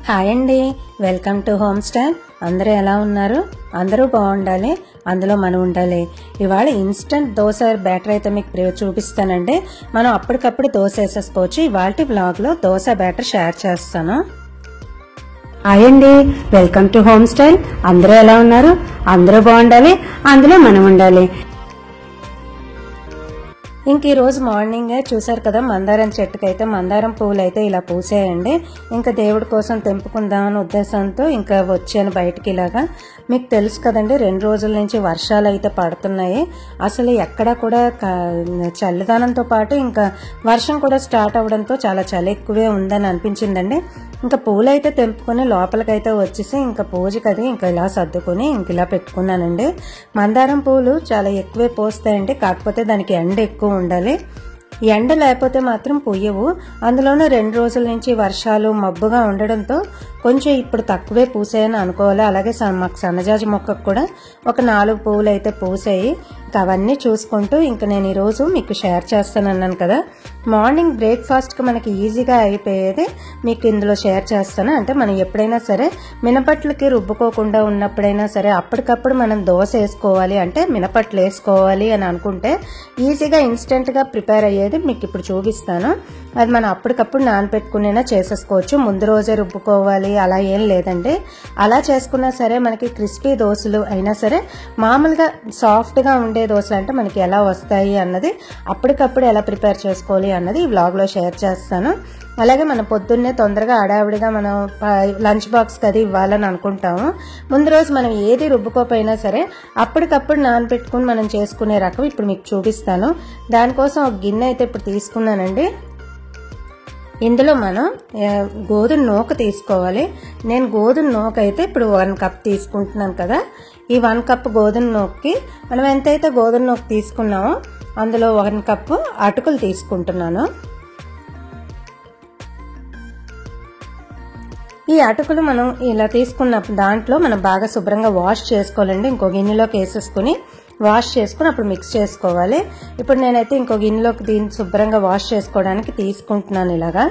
Hi అండి, welcome to home style. అందరూ ఎలా ఉన్నారు? అందరూ బాగుండాలి, అందులో మనం ఉండాలి. ఇవాళ ఇన్స్టెంట్ దోశ బ్యాటర్ అయితే మీకు చూపిస్తానండి. మనం అప్పటికప్పుడు దోశ వేసేసుకోవచ్చు. ఇవాళ వ్లాగ్లో దోశ బ్యాటర్ షేర్ చేస్తాను. హాయ్ అండి, వెల్కమ్ టు హోమ్ స్టైల్. అందరూ ఎలా ఉన్నారు? అందరూ బాగుండాలి, అందులో మనం ఉండాలి. ఇంక ఈరోజు మార్నింగే చూసారు కదా, మందారం చెట్టుకైతే మందారం పువ్వులు అయితే ఇలా పూసాయండి. ఇంకా దేవుడి కోసం తెంపుకుందామని ఉద్దేశంతో ఇంకా వచ్చాను బయటికి. ఇలాగా మీకు తెలుసు కదండి, 2 రోజుల నుంచి వర్షాలు అయితే పడుతున్నాయి. అసలు ఎక్కడా కూడా చల్లదనంతో పాటు ఇంకా వర్షం కూడా స్టార్ట్ అవడంతో చాలా చలి ఎక్కువే ఉందని అనిపించిందండి. ఇంకా పూలు అయితే తెంపుకొని లోపలికైతే వచ్చేసి ఇంకా పూజకి అది ఇంకా ఇలా సర్దుకొని ఇంక ఇలా పెట్టుకున్నానండి. మందారం పూలు చాలా ఎక్కువే పోస్తాయండి, కాకపోతే దానికి ఎండ ఎక్కువ ఉండాలి. ఎండ లేకపోతే మాత్రం పూయవు. అందులోనూ 2 రోజుల నుంచి వర్షాలు మబ్బుగా ఉండడంతో కొంచెం ఇప్పుడు తక్కువే పూసాయని అనుకోవాలి. అలాగే మాకు సన్నజాజి మొక్కకు కూడా ఒక 4 పువ్వులు అయితే పూసాయి. ఇంకా అవన్నీ చూసుకుంటూ ఇంకా నేను ఈరోజు మీకు షేర్ చేస్తానన్నాను కదా, మార్నింగ్ బ్రేక్ఫాస్ట్కి మనకి ఈజీగా అయిపోయేది మీకు ఇందులో షేర్ చేస్తాను. అంటే మనం ఎప్పుడైనా సరే మినపట్లకి రుబ్బుకోకుండా ఉన్నప్పుడైనా సరే అప్పటికప్పుడు మనం దోశ వేసుకోవాలి అంటే మినపట్లు వేసుకోవాలి అని అనుకుంటే ఈజీగా ఇన్స్టెంట్గా ప్రిపేర్ అయ్యేది మీకు ఇప్పుడు చూపిస్తాను. అది మనం అప్పటికప్పుడు నానబెట్టుకునేనా చేసేసుకోవచ్చు. ముందు రోజే రుబ్బుకోవాలి అలా ఏం లేదండి. అలా చేసుకున్నా సరే మనకి క్రిస్పీ దోశలు అయినా సరే మామూలుగా సాఫ్ట్గా ఉండే దోశలు అంటే మనకి ఎలా వస్తాయి అన్నది అప్పటికప్పుడు ఎలా ప్రిపేర్ చేసుకోవాలి అన్నది ఈ వ్లాగ్లో షేర్ చేస్తాను. అలాగే మనం పొద్దున్నే తొందరగా హడావిడిగా మనం లంచ్ బాక్స్కి అది ఇవ్వాలని అనుకుంటాము. ముందు రోజు మనం ఏది రుబ్బుకోపోయినా సరే అప్పటికప్పుడు నానబెట్టుకుని మనం చేసుకునే రకం ఇప్పుడు మీకు చూపిస్తాను. దానికోసం ఒక గిన్నె అయితే ఇప్పుడు తీసుకున్నానండి. ఇందులో మనం గోధుమ నూక తీసుకోవాలి. నేను గోధుమ నూక అయితే ఇప్పుడు 1 కప్ తీసుకుంటున్నాను కదా. ఈ 1 కప్ గోధుమ నూకకి మనం ఎంతైతే గోధుమ నూక తీసుకున్నామో అందులో 1 కప్పు అటుకులు తీసుకుంటున్నాను. ఈ అటుకులు మనం ఇలా తీసుకున్న దాంట్లో మనం బాగా శుభ్రంగా వాష్ చేసుకోవాలండి. ఇంకో గిన్నెలోకి వేసేసుకుని వాష్ చేసుకుని అప్పుడు మిక్స్ చేసుకోవాలి. ఇప్పుడు నేనైతే ఇంకో గిన్నెలోకి దీన్ని శుభ్రంగా వాష్ చేసుకోవడానికి తీసుకుంటున్నాను ఇలాగా.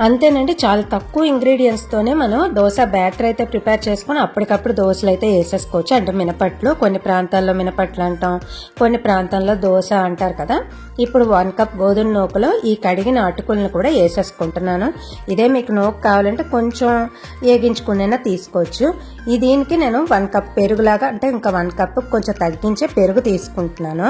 అంతేనండి, చాలా తక్కువ ఇంగ్రీడియంట్స్ తోనే మనం దోశ బ్యాటర్ అయితే ప్రిపేర్ చేసుకుని అప్పటికప్పుడు దోశలు అయితే వేసేసుకోవచ్చు. అంటే మినపట్లు, కొన్ని ప్రాంతాల్లో మినపట్లు అంటాం, కొన్ని ప్రాంతాల్లో దోశ అంటారు కదా. ఇప్పుడు 1 కప్ గోధుమ నూకలో ఈ కడిగిన అటుకులను కూడా వేసేసుకుంటున్నాను. ఇదే మీకు నూక కావాలంటే కొంచెం వేగించుకునేనా తీసుకోవచ్చు. దీనికి నేను 1 కప్ పెరుగులాగా అంటే ఇంకా 1 కప్ కొంచెం తగ్గించే పెరుగు తీసుకుంటున్నాను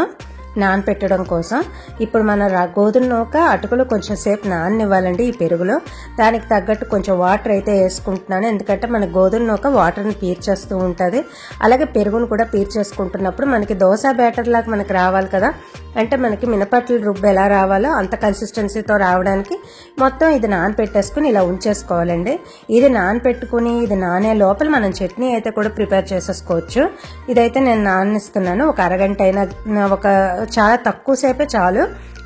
నానపెట్టడం కోసం. ఇప్పుడు మన గోధుమ నూక అటుకులు కొంచెం సేపు నాననివ్వాలండి ఈ పెరుగులో. దానికి తగ్గట్టు కొంచెం వాటర్ అయితే వేసుకుంటున్నాను, ఎందుకంటే మన గోధుమ నూక వాటర్ని పీల్చేస్తూ ఉంటుంది. అలాగే పెరుగును కూడా పీల్చేసుకుంటున్నప్పుడు మనకి దోశ బ్యాటర్ లాగా మనకి రావాలి కదా, అంటే మనకి మినపట్లు రుబ్బు ఎలా రావాలో అంత కన్సిస్టెన్సీతో రావడానికి మొత్తం ఇది నానపెట్టేసుకుని ఇలా ఉంచేసుకోవాలండి. ఇది నానపెట్టుకుని ఇది నానే లోపల మనం చట్నీ అయితే కూడా ప్రిపేర్ చేసేసుకోవచ్చు. ఇదైతే నేను నాననిస్తున్నాను. ఒక అరగంట అయినా, ఒక చాలా తక్కువ సేపే చాలు.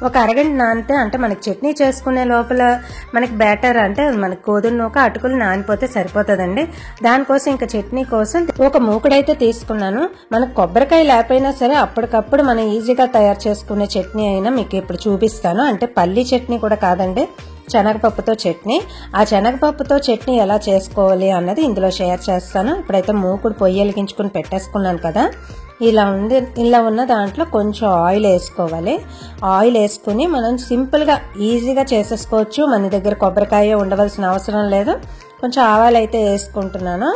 ఒక అరగంట నానితే అంటే మనకి చట్నీ చేసుకునే లోపల మనకి బ్యాటర్ అంటే మనకి గోధుమ నూక అటుకులు నానిపోతే సరిపోతుందండి. దానికోసం ఇంకా చట్నీ కోసం ఒక మూకుడైతే తీసుకున్నాను. మనకు కొబ్బరికాయ లేకపోయినా సరే అప్పటికప్పుడు మనం ఈజీగా తయారు చేసుకునే చట్నీ అయినా మీకు ఇప్పుడు చూపిస్తాను. అంటే పల్లి చట్నీ కూడా కాదండి, శనగపప్పుతో చట్నీ. ఆ శనగపప్పుతో చట్నీ ఎలా చేసుకోవాలి అన్నది ఇందులో షేర్ చేస్తాను. ఇప్పుడైతే మూకుడు పొయ్యి వెలిగించుకుని పెట్టేసుకున్నాను కదా. ఇలా ఉన్న దాంట్లో కొంచెం ఆయిల్ వేసుకోవాలి. ఆయిల్ వేసుకుని మనం సింపుల్గా ఈజీగా చేసేసుకోవచ్చు. మన దగ్గర కొబ్బరికాయ ఉండవలసిన అవసరం లేదు. కొంచెం ఆవాలు అయితే వేసుకుంటున్నాను.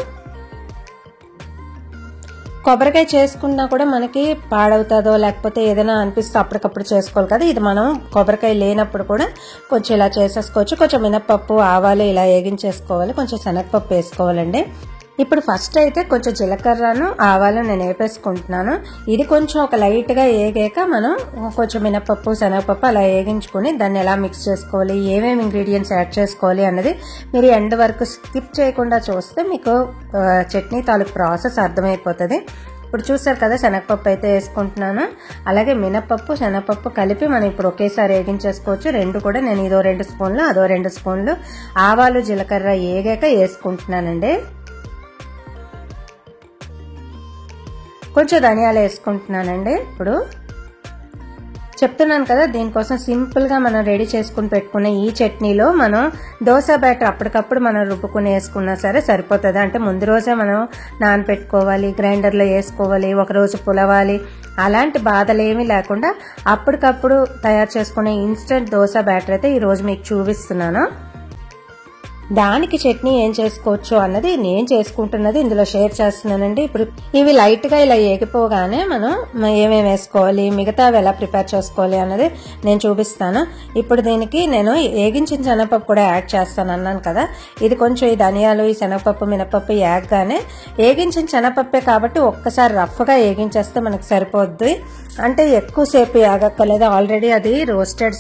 కొబ్బరికాయ చేసుకున్నా కూడా మనకి పాడవుతుందో లేకపోతే ఏదైనా అనిపిస్తే అప్పటికప్పుడు చేసుకోవాలి కదా. ఇది మనం కొబ్బరికాయ లేనప్పుడు కూడా కొంచెం ఇలా చేసేసుకోవచ్చు. కొంచెం మినపప్పు, ఆవాలు ఇలా వేగించేసుకోవాలి. కొంచెం శనగపప్పు వేసుకోవాలండి. ఇప్పుడు ఫస్ట్ అయితే కొంచెం జీలకర్రను ఆవాలు నేను వేపేసుకుంటున్నాను. ఇది కొంచెం ఒక లైట్గా వేగాక మనం కొంచెం మినపప్పు, శనగపప్పు అలా వేగించుకొని దాన్ని ఎలా మిక్స్ చేసుకోవాలి, ఏమేమి ఇంగ్రీడియంట్స్ యాడ్ చేసుకోవాలి అన్నది మీరు ఎండ్ వరకు స్కిప్ చేయకుండా చూస్తే మీకు చట్నీ తాలూకు ప్రాసెస్ అర్థమైపోతుంది. ఇప్పుడు చూసారు కదా, శనగపప్పు అయితే వేసుకుంటున్నాను. అలాగే మినపప్పు, శనగపప్పు కలిపి మనం ఇప్పుడు ఒకేసారి వేగించేసుకోవచ్చు. రెండు కూడా నేను ఇదో 2 స్పూన్లు అదో 2 స్పూన్లు ఆవాలు జీలకర్ర వేగాక వేసుకుంటున్నానండి. కొంచెం ధనియాలు వేసుకుంటున్నానండి. ఇప్పుడు చెప్తున్నాను కదా, దీనికోసం సింపుల్గా మనం రెడీ చేసుకుని పెట్టుకున్న ఈ చట్నీలో మనం దోశ బ్యాటర్ అప్పటికప్పుడు మనం రుబ్బుకుని వేసుకున్నా సరే సరిపోతుంది. అంటే ముందు రోజే మనం నానపెట్టుకోవాలి, గ్రైండర్లో వేసుకోవాలి, ఒకరోజు పులవాలి, అలాంటి బాధలు ఏమీ లేకుండా అప్పటికప్పుడు తయారు చేసుకునే ఇన్స్టెంట్ దోశ బ్యాటర్ అయితే ఈరోజు మీకు చూపిస్తున్నాను. దానికి చట్నీ ఏం చేసుకోవచ్చు అన్నది నేను చేసుకుంటున్నది ఇందులో షేర్ చేస్తున్నానండి. ఇప్పుడు ఇవి లైట్ గా ఇలా ఏగిపోగానే మనం ఏమేమి వేసుకోవాలి, మిగతావి ఎలా ప్రిపేర్ చేసుకోవాలి అన్నది నేను చూపిస్తాను. ఇప్పుడు దీనికి నేను ఏగించిన శనగపప్పు కూడా యాడ్ చేస్తాను అన్నాను కదా. ఇది కొంచెం ఈ ధనియాలు, ఈ శనగపప్పు, మినపప్పు ఏగగానే ఏగించిన శనగపప్పే కాబట్టి ఒక్కసారి రఫ్ గా ఏగించేస్తే మనకు సరిపోద్ది. అంటే ఎక్కువసేపు ఏగక్కర్లేదు, ఆల్రెడీ అది రోస్టెడ్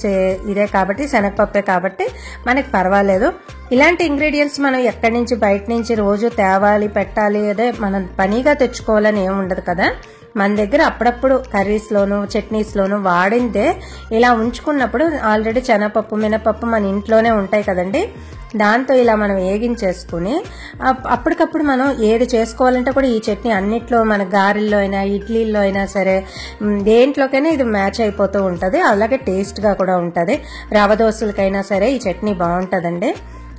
ఇదే కాబట్టి శనగపప్పే కాబట్టి మనకి పర్వాలేదు. ఇలాంటి ఇంగ్రీడియంట్స్ మనం ఎక్కడి నుంచి బయట నుంచి రోజు తేవాలి, పెట్టాలి, అదే మనం పనిగా తెచ్చుకోవాలని ఏమి ఉండదు కదా. మన దగ్గర అప్పుడప్పుడు కర్రీస్లోను చట్నీస్లోను వాడిందే ఇలా ఉంచుకున్నప్పుడు ఆల్రెడీ శనగపప్పు, మినపప్పు మన ఇంట్లోనే ఉంటాయి కదండి. దాంతో ఇలా మనం వేగించేసుకుని అప్పటికప్పుడు మనం ఏది చేసుకోవాలంటే కూడా ఈ చట్నీ అన్నిట్లో మన గారెల్లో అయినా ఇడ్లీల్లో అయినా సరే దేంట్లోకైనా ఇది మ్యాచ్ అయిపోతూ ఉంటుంది. అలాగే టేస్ట్గా కూడా ఉంటుంది. రవ దోశలకైనా సరే ఈ చట్నీ బాగుంటుందండి.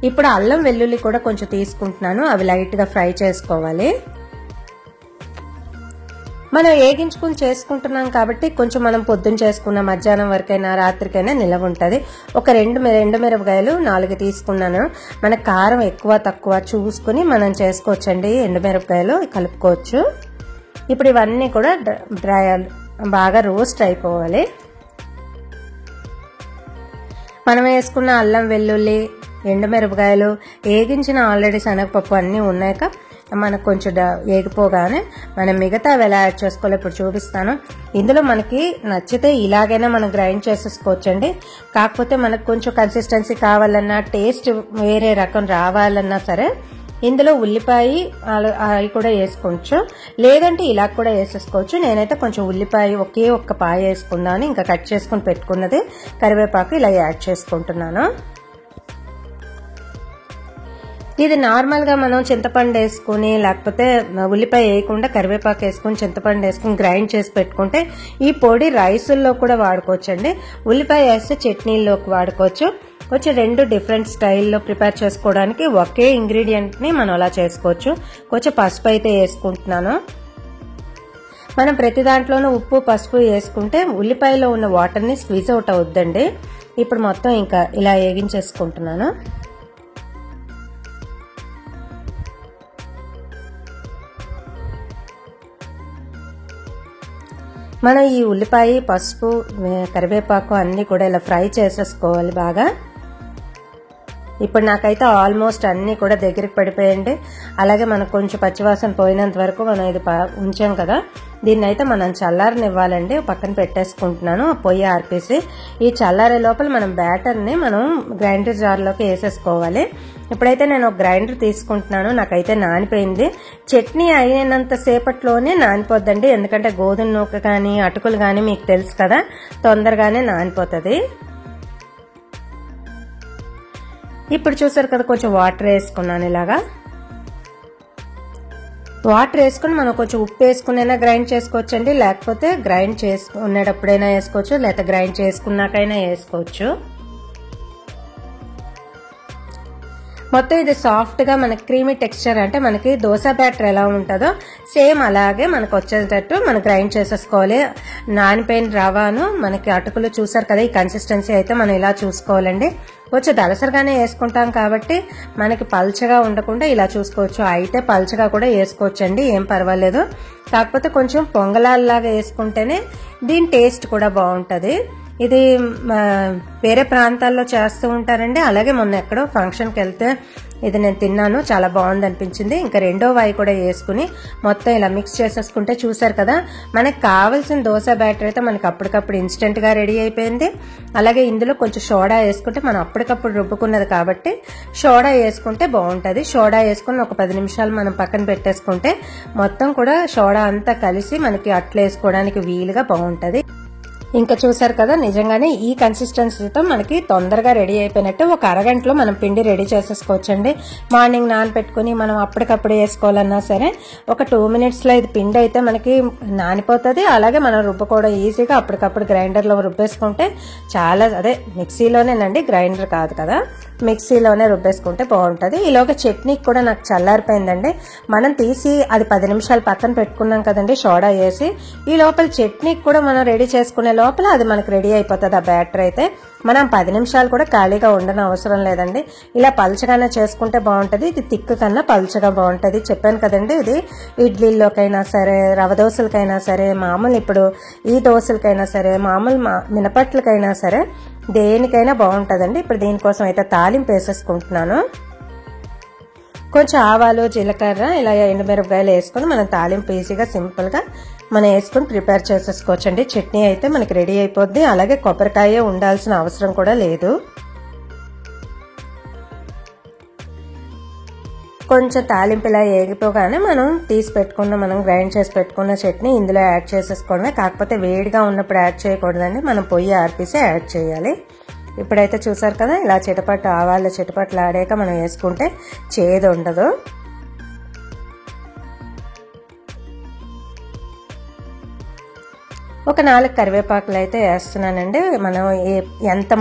ఇప్పుడు అల్లం వెల్లుల్లి కూడా కొంచెం తీసుకుంటున్నాను, అవి లైట్గా ఫ్రై చేసుకోవాలి. మనం ఏగించుకుని చేసుకుంటున్నాం కాబట్టి కొంచెం మనం పొద్దున్న చేసుకున్న మధ్యాహ్నం వరకైనా రాత్రికైనా నిలవ ఉంటుంది. ఒక రెండు మిరపకాయలు 4 తీసుకున్నాను. మన కారం ఎక్కువ తక్కువ చూసుకుని మనం చేసుకోవచ్చండి. ఎండుమిరపకాయలు కలుపుకోవచ్చు. ఇప్పుడు ఇవన్నీ కూడా బాగా రోస్ట్ అయిపోవాలి. మనం వేసుకున్న అల్లం వెల్లుల్లి, ఎండుమిరపకాయలు, ఏగించిన ఆల్రెడీ శనగపప్పు అన్నీ ఉన్నాక మనకు కొంచెం ఏగిపోగానే మనం మిగతా ఎలా యాడ్ చేసుకోవాలో ఇప్పుడు చూపిస్తాను. ఇందులో మనకి నచ్చితే ఇలాగైనా మనం గ్రైండ్ చేసేసుకోవచ్చండి. కాకపోతే మనకు కొంచెం కన్సిస్టెన్సీ కావాలన్నా, టేస్ట్ వేరే రకం రావాలన్నా సరే ఇందులో ఉల్లిపాయ అవి కూడా వేసుకోవచ్చు, లేదంటే ఇలా కూడా వేసేసుకోవచ్చు. నేనైతే కొంచెం ఉల్లిపాయ ఒక్క పాయ వేసుకున్నాను, ఇంకా కట్ చేసుకుని పెట్టుకున్నది కరివేపాకు ఇలా యాడ్ చేసుకుంటున్నాను. ఇది నార్మల్గా మనం చింతపండు వేసుకుని లేకపోతే ఉల్లిపాయ వేయకుండా కరివేపాకు వేసుకుని చింతపండు వేసుకుని గ్రైండ్ చేసి పెట్టుకుంటే ఈ పొడి రైసుల్లో కూడా వాడుకోవచ్చండి. ఉల్లిపాయ వేస్తే చట్నీల్లోకి వాడుకోవచ్చు. కొంచెం 2 డిఫరెంట్ స్టైల్లో ప్రిపేర్ చేసుకోవడానికి ఒకే ఇంగ్రీడియంట్ని మనం అలా చేసుకోవచ్చు. కొంచెం పసుపు అయితే వేసుకుంటున్నాను. మనం ప్రతి దాంట్లోనూ ఉప్పు, పసుపు వేసుకుంటే ఉల్లిపాయలో ఉన్న వాటర్ని స్క్వీజ్ అవుట్ అవుద్దండి. ఇప్పుడు మొత్తం ఇంకా ఇలా వేగించేసుకుంటున్నాను. మనం ఈ ఉల్లిపాయ, పసుపు, కరివేపాకు అన్నీ కూడా ఇలా ఫ్రై చేసేసుకోవాలి బాగా. ఇప్పుడు నాకైతే ఆల్మోస్ట్ అన్నీ కూడా దగ్గరికి పడిపోయండి. అలాగే మనకు కొంచెం పచ్చివాసన పోయినంత వరకు మనం ఇది ఉంచాం కదా, దీన్ని అయితే మనం చల్లారనివ్వాలండి. పక్కన పెట్టేసుకుంటున్నాను పొయ్యి ఆర్పేసి. ఈ చల్లారే లోపల మనం బ్యాటర్ని మనం గ్రైండర్ జార్లోకి వేసేసుకోవాలి. ఇప్పుడైతే నేను ఒక గ్రైండర్ తీసుకుంటున్నాను. నాకైతే నానిపోయింది. చట్నీ అయినంత సేపట్లోనే నానిపోద్దండి, ఎందుకంటే గోధుమ నూక కానీ అటుకులు కానీ మీకు తెలుసు కదా, తొందరగానే నానిపోతుంది. ఇప్పుడు చూసారు కదా, కొంచెం వాటర్ వేసుకున్నాను. ఇలాగా వాటర్ వేసుకుని మనం కొంచెం ఉప్పు వేసుకునైనా గ్రైండ్ చేసుకోవచ్చండి, లేకపోతే గ్రైండ్ చేసుకునేటప్పుడైనా వేసుకోవచ్చు, లేకపోతే గ్రైండ్ చేసుకున్నాకైనా వేసుకోవచ్చు. మొత్తం ఇది సాఫ్ట్గా మనకి క్రీమీ టెక్స్చర్, అంటే మనకి దోశ బ్యాటర్ ఎలా ఉంటుందో సేమ్ అలాగే మనకు వచ్చేటట్టు మనం గ్రైండ్ చేసేసుకోవాలి. నానిపోయిన రవాను మనకి అటుకులు చూసారు కదా, ఈ కన్సిస్టెన్సీ అయితే మనం ఇలా చూసుకోవాలండి. కొంచెం దలసరిగానే వేసుకుంటాం కాబట్టి మనకి పల్చగా ఉండకుండా ఇలా చూసుకోవచ్చు. అయితే పల్చగా కూడా వేసుకోవచ్చండి, ఏం పర్వాలేదు. కాకపోతే కొంచెం పొంగలాల్లాగా వేసుకుంటేనే దీని టేస్ట్ కూడా బాగుంటుంది. ఇది వేరే ప్రాంతాల్లో చేస్తూ ఉంటారండి. అలాగే మొన్న ఎక్కడో ఫంక్షన్కి వెళ్తే ఇది నేను తిన్నాను, చాలా బాగుంది అనిపించింది. ఇంకా రెండో వాయి కూడా వేసుకుని మొత్తం ఇలా మిక్స్ చేసేసుకుంటే చూసారు కదా, మనకు కావాల్సిన దోశ బ్యాటర్ అయితే మనకి అప్పటికప్పుడు ఇన్స్టెంట్గా రెడీ అయిపోయింది. అలాగే ఇందులో కొంచెం సోడా వేసుకుంటే మనం అప్పటికప్పుడు రుబ్బుకున్నది కాబట్టి సోడా వేసుకుంటే బాగుంటుంది. సోడా వేసుకుని ఒక 10 నిమిషాలు మనం పక్కన పెట్టేసుకుంటే మొత్తం కూడా సోడా అంతా కలిసి మనకి అట్లు వేసుకోవడానికి వీలుగా బాగుంటుంది. ఇంకా చూసారు కదా, నిజంగానే ఈ కన్సిస్టెన్సీతో మనకి తొందరగా రెడీ అయిపోయినట్టు. ఒక అరగంటలో మనం పిండి రెడీ చేసేసుకోవచ్చండి. మార్నింగ్ నానబెట్టుకుని మనం అప్పటికప్పుడు వేసుకోవాలన్నా సరే ఒక 2 minutesలో ఇది పిండి అయితే మనకి నానిపోతుంది. అలాగే మనం రుబ్బుకోవడం ఈజీగా అప్పటికప్పుడు గ్రైండర్లో రుబ్బేసుకుంటే చాలా, అదే మిక్సీలోనేనండి, గ్రైండర్ కాదు కదా, మిక్సీలోనే రుబ్బేసుకుంటే బాగుంటుంది. ఈలోగా చట్నీకి కూడా నాకు చల్లారిపోయిందండి. మనం తీసి అది 10 నిమిషాలు పక్కన పెట్టుకున్నాం కదండి సోడా వేసి. ఈ లోపల చట్నీకి కూడా మనం రెడీ చేసుకునే లోపల అది మనకు రెడీ అయిపోతుంది. ఆ బ్యాటర్ అయితే మనం 10 నిమిషాలు కూడా ఖాళీగా ఉండని అవసరం లేదండి. ఇలా పలచగానే చేసుకుంటే బాగుంటుంది. ఇది తిక్కు కన్నా పలచగా బాగుంటుంది. చెప్పాను కదండి, ఇది ఇడ్లీల్లోకైనా సరే, రవ దోశలకైనా సరే, మామూలు ఇప్పుడు ఈ దోశలకైనా సరే, మామూలు మినపట్లకైనా సరే, దేనికైనా బాగుంటుందండి. ఇప్పుడు దీనికోసం అయితే తాలింపు వేసేసుకుంటున్నాను. కొంచెం ఆవాలు, జీలకర్ర, ఇలా ఎండుమిరపకాయలు వేసుకుని మనం తాలింపు ఈజీగా సింపుల్గా మనం వేసుకుని ప్రిపేర్ చేసేసుకోవచ్చండి. చట్నీ అయితే మనకి రెడీ అయిపోద్ది. అలాగే కొబ్బరికాయ ఉండాల్సిన అవసరం కూడా లేదు. కొంచెం తాలింపు ఇలా ఏగిపోగానే మనం తీసి పెట్టుకున్న, మనం గ్రైండ్ చేసి పెట్టుకున్న చట్నీ ఇందులో యాడ్ చేసేసుకోవడమే. కాకపోతే వేడిగా ఉన్నప్పుడు యాడ్ చేయకూడదండి, మనం పొయ్యి ఆర్పేసి యాడ్ చేయాలి. ఇప్పుడైతే చూసారు కదా, ఇలా చిటపట్టు ఆవాళ్ళు చిటపట్లు ఆడాక మనం వేసుకుంటే చేదు ఉండదు. ఒక 4 కరివేపాకులు అయితే వేస్తున్నానండి.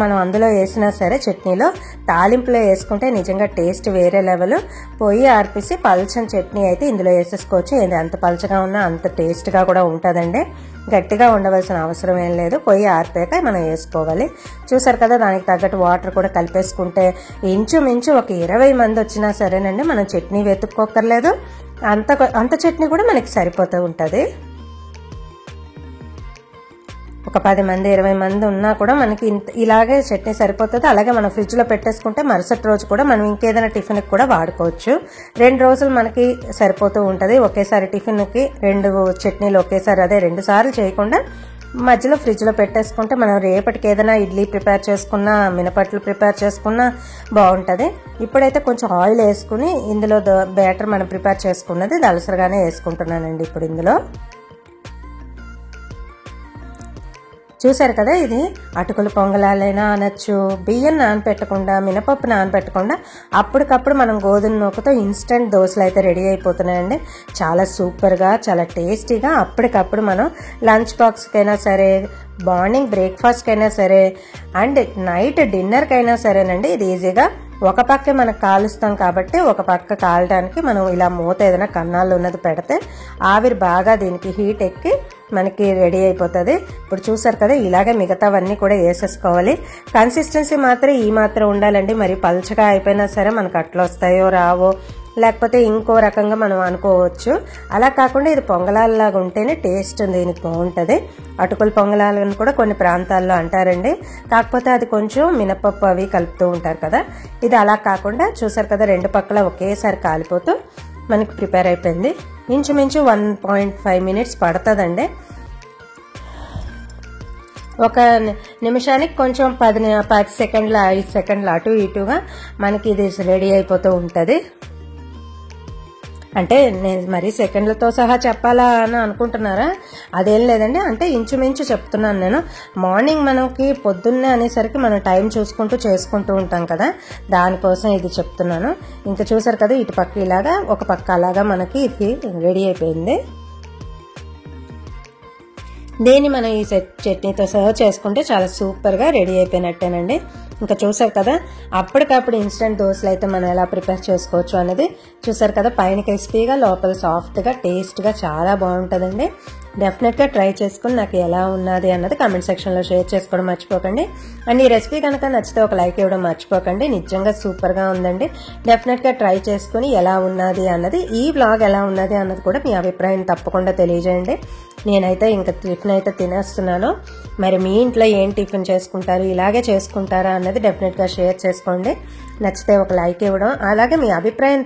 మనం అందులో వేసినా సరే చట్నీలో తాలింపులో వేసుకుంటే నిజంగా టేస్ట్ వేరే లెవెల్. పొయ్యి ఆర్పేసి పల్చని చట్నీ అయితే ఇందులో వేసేసుకోవచ్చు. ఇది ఎంత పల్చగా ఉన్నా అంత టేస్ట్గా కూడా ఉంటుందండి. గట్టిగా ఉండవలసిన అవసరం ఏం లేదు. పొయ్యి ఆరిపోయాక మనం వేసుకోవాలి. చూసారు కదా, దానికి తగ్గట్టు వాటర్ కూడా కలిపేసుకుంటే ఇంచుమించు ఒక 20 మంది వచ్చినా సరేనండి, మనం చట్నీ వెతుక్కోక్కర్లేదు. అంత చట్నీ కూడా మనకి సరిపోతూ ఉంటుంది. ఒక 10 మంది 20 మంది ఉన్నా కూడా మనకి ఇలాగే చట్నీ సరిపోతుంది. అలాగే మనం ఫ్రిడ్జ్లో పెట్టేసుకుంటే మరుసటి రోజు కూడా మనం ఇంకేదైనా టిఫిన్కి కూడా వాడుకోవచ్చు. 2 రోజులు మనకి సరిపోతూ ఉంటుంది. ఒకేసారి టిఫిన్కి 2 చట్నీలు ఒకేసారి, అదే 2 సార్లు చేయకుండా మధ్యలో ఫ్రిడ్జ్లో పెట్టేసుకుంటే మనం రేపటికి ఏదైనా ఇడ్లీ ప్రిపేర్ చేసుకున్నా, మినపట్లు ప్రిపేర్ చేసుకున్నా బాగుంటుంది. ఇప్పుడైతే కొంచెం ఆయిల్ వేసుకుని ఇందులో బ్యాటర్ మనం ప్రిపేర్ చేసుకున్నది దలసరిగానే వేసుకుంటున్నానండి. ఇప్పుడు ఇందులో చూసారు కదా, ఇది అటుకులు పొంగలాలైనా అనొచ్చు. బియ్యం నానపెట్టకుండా, మినపప్పు నానపెట్టకుండా అప్పటికప్పుడు మనం గోధుమ నూకతో ఇన్స్టెంట్ దోశలు అయితే రెడీ అయిపోతున్నాయండి. చాలా సూపర్గా, చాలా టేస్టీగా అప్పటికప్పుడు మనం లంచ్ బాక్స్కైనా సరే, మార్నింగ్ బ్రేక్ఫాస్ట్కైనా సరే, అండ్ నైట్ డిన్నర్కైనా సరేనండి, ఇది ఈజీగా ఒక పక్కే మనకు కాలుస్తాం కాబట్టి ఒక పక్క కాలడానికి మనం ఇలా మూత ఏదైనా కన్నాళ్ళు ఉన్నది పెడితే ఆవిరి బాగా దీనికి హీట్ ఎక్కి మనకి రెడీ అయిపోతుంది. ఇప్పుడు చూసారు కదా, ఇలాగే మిగతావన్నీ కూడా వేసేసుకోవాలి. కన్సిస్టెన్సీ మాత్రం ఈ మాత్రం ఉండాలండి. మరి పల్చగా అయిపోయినా సరే మనకు అట్లా వస్తాయో రావో, లేకపోతే ఇంకో రకంగా మనం అనుకోవచ్చు. అలా కాకుండా ఇది పొంగలాల్లాగా ఉంటేనే టేస్ట్ దీనికి బాగుంటుంది. అటుకుల పొంగలాలని కూడా కొన్ని ప్రాంతాల్లో అంటారండి. కాకపోతే అది కొంచెం మినపప్పు అవి కలుపుతూ ఉంటారు కదా. ఇది అలా కాకుండా చూసారు కదా, 2 పక్కల ఒకేసారి కాలిపోతూ మనకి ప్రిపేర్ అయిపోయింది. ఇంచుమించు 1.5 minutes పడుతుందండి. ఒక నిమిషానికి కొంచెం 10 సెకండ్ల 5 సెకండ్లు అటు ఇటుగా మనకి ఇది రెడీ అయిపోతూ ఉంటుంది. అంటే నేను మరీ సెకండ్లతో సహా చెప్పాలా అని అనుకుంటున్నారా? అదేం లేదండి. అంటే ఇంచుమించు చెప్తున్నాను నేను. మార్నింగ్ మనకి పొద్దున్నే అనేసరికి మనం టైం చూసుకుంటూ చేసుకుంటూ ఉంటాం కదా, దానికోసం ఇది చెప్తున్నాను. ఇంకా చూసారు కదా, ఇటు పక్క ఇలాగా, ఒక పక్క అలాగా మనకి ఇది రెడీ అయిపోయింది. దీన్ని మనం ఈ చట్నీతో సర్వ్ చేసుకుంటే చాలా సూపర్గా రెడీ అయిపోయినట్టేనండి. ఇంకా చూసారు కదా, అప్పటికప్పుడు ఇన్స్టెంట్ దోశలు అయితే మనం ఎలా ప్రిపేర్ చేసుకోవచ్చు అనేది చూసారు కదా. పైన క్రిస్పీగా, లోపల సాఫ్ట్గా, టేస్ట్గా చాలా బాగుంటుందండి. డెఫినెట్గా ట్రై చేసుకుని నాకు ఎలా ఉన్నది అన్నది కామెంట్ సెక్షన్లో షేర్ చేసుకోవడం మర్చిపోకండి. అండ్ ఈ రెసిపీ కనుక నచ్చితే ఒక లైక్ ఇవ్వడం మర్చిపోకండి. నిజంగా సూపర్గా ఉందండి. డెఫినెట్గా ట్రై చేసుకుని ఎలా ఉన్నది అన్నది, ఈ వ్లాగ్ ఎలా ఉన్నది అన్నది కూడా మీ అభిప్రాయం తప్పకుండా తెలియజేయండి. నేనైతే ఇంకా టిఫిన్ అయితే తినేస్తున్నాను. మరి మీ ఇంట్లో ఏం టిఫిన్ చేసుకుంటారు, ఇలాగే చేసుకుంటారా అన్నది డెఫినెట్గా షేర్ చేసుకోండి. నచ్చితే ఒక లైక్ ఇవ్వడం, అలాగే మీ అభిప్రాయం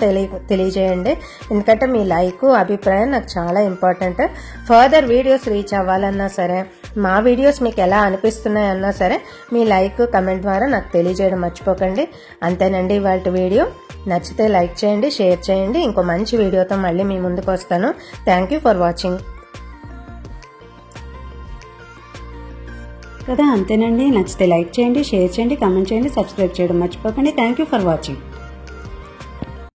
తెలియజేయండి. ఎందుకంటే మీ లైక్, అభిప్రాయం నాకు చాలా ఇంపార్టెంట్. ఫర్దర్ వీడియోస్ రీచ్ అవ్వాలన్నా సరే, మా వీడియోస్ మీకు ఎలా అనిపిస్తున్నాయన్నా సరే, మీ లైక్, కమెంట్ ద్వారా నాకు తెలియజేయడం మర్చిపోకండి. అంతేనండి ఇవాళ వీడియో. నచ్చితే లైక్ చేయండి, షేర్ చేయండి. ఇంకో మంచి వీడియోతో మళ్ళీ మీ ముందుకు వస్తాను. Thank you for watching. కదా. అంతేనండి. నచ్చితే లైక్ చేయండి, షేర్ చేయండి, కామెంట్ చేయండి, సబ్స్క్రైబ్ చేయడం మర్చిపోకండి. Thank you for watching.